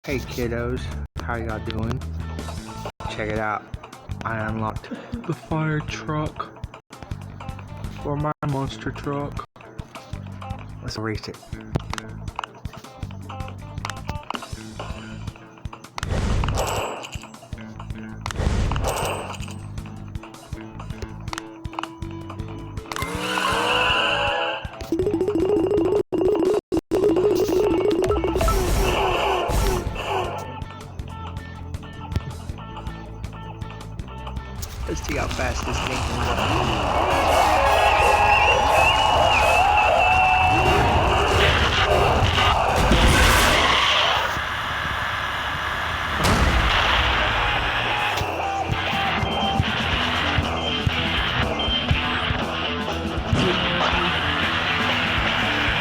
Hey kiddos, how y'all doing? Check it out. I unlocked the fire truck for my monster truck. Let's race it. Let's see how fast this thing can go.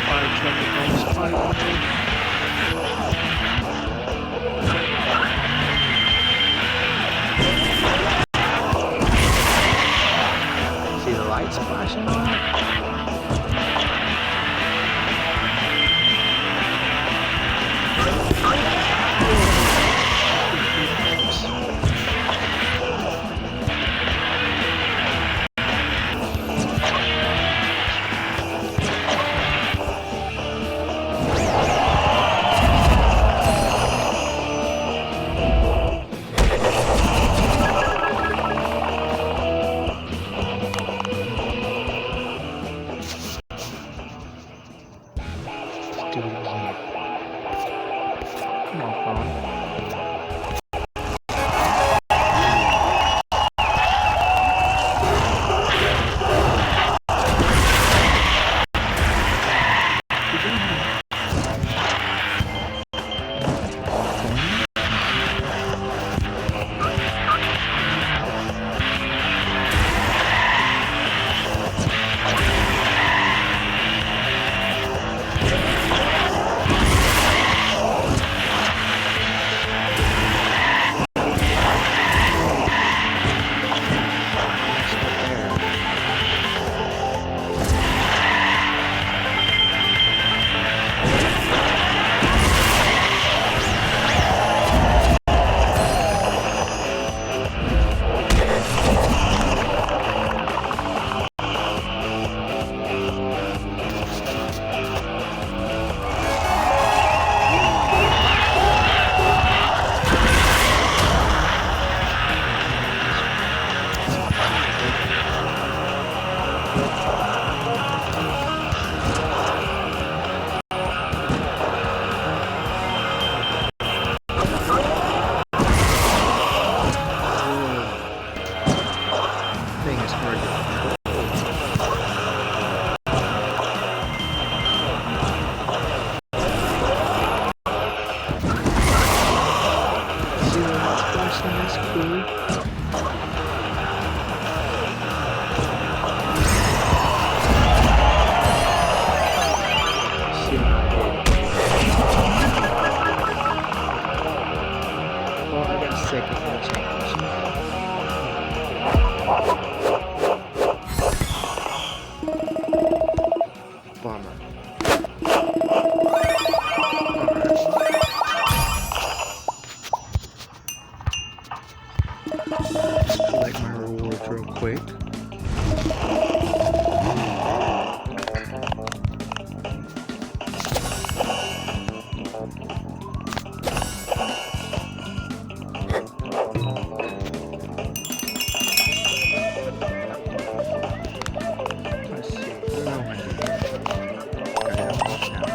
Fire truck is almost see the lights flashing on? Do it again. Come on, phone. Thing is hard to see the lights flashing. That's cool. See my head. Well, I got a second for a change. Bummer. Let's collect my rewards real quick. Let's see. What am I doing? Okay, I'm off now.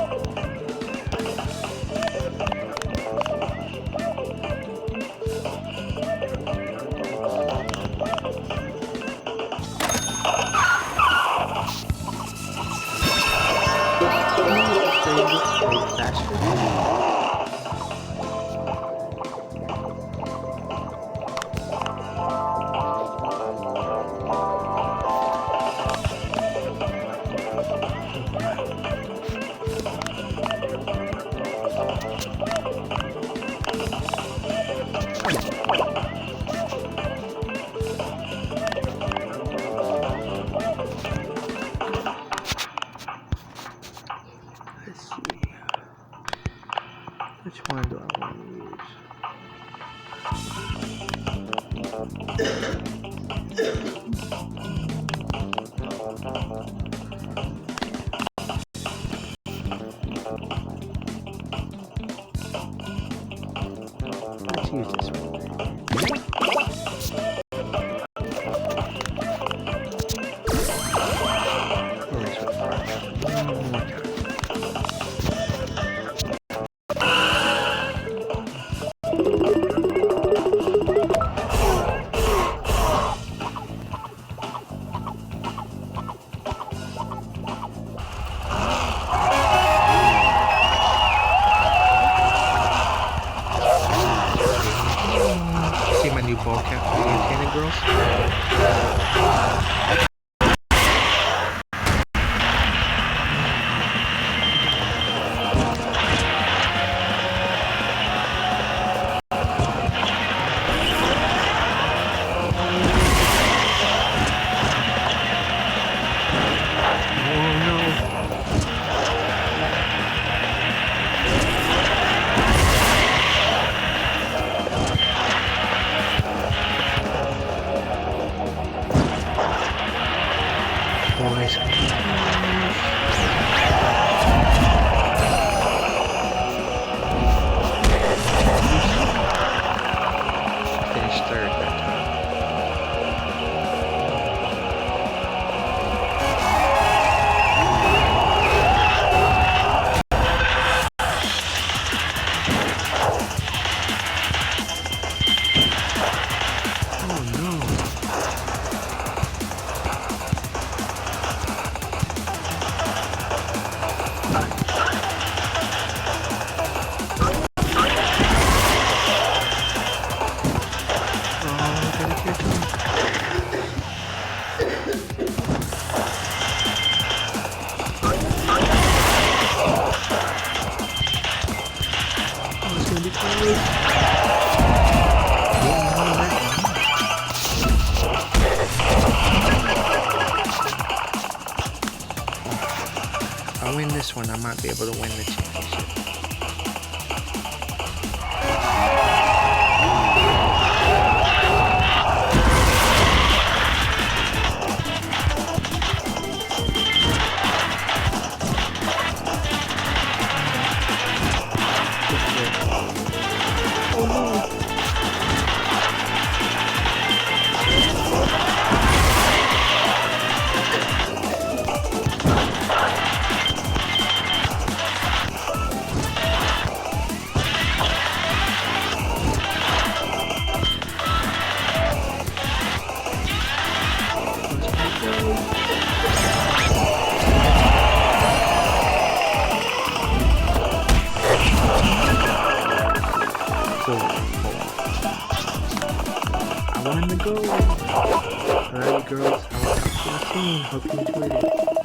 Let's use this one. See my new ball cap for the Cannon Girls? Boys. Finished third that time. Oh no. It's gonna be close. If I win this one, I might be able to win the championship. Oh no. I won the gold. Alright, girls. I will talk to you soon. Hope you enjoyed it.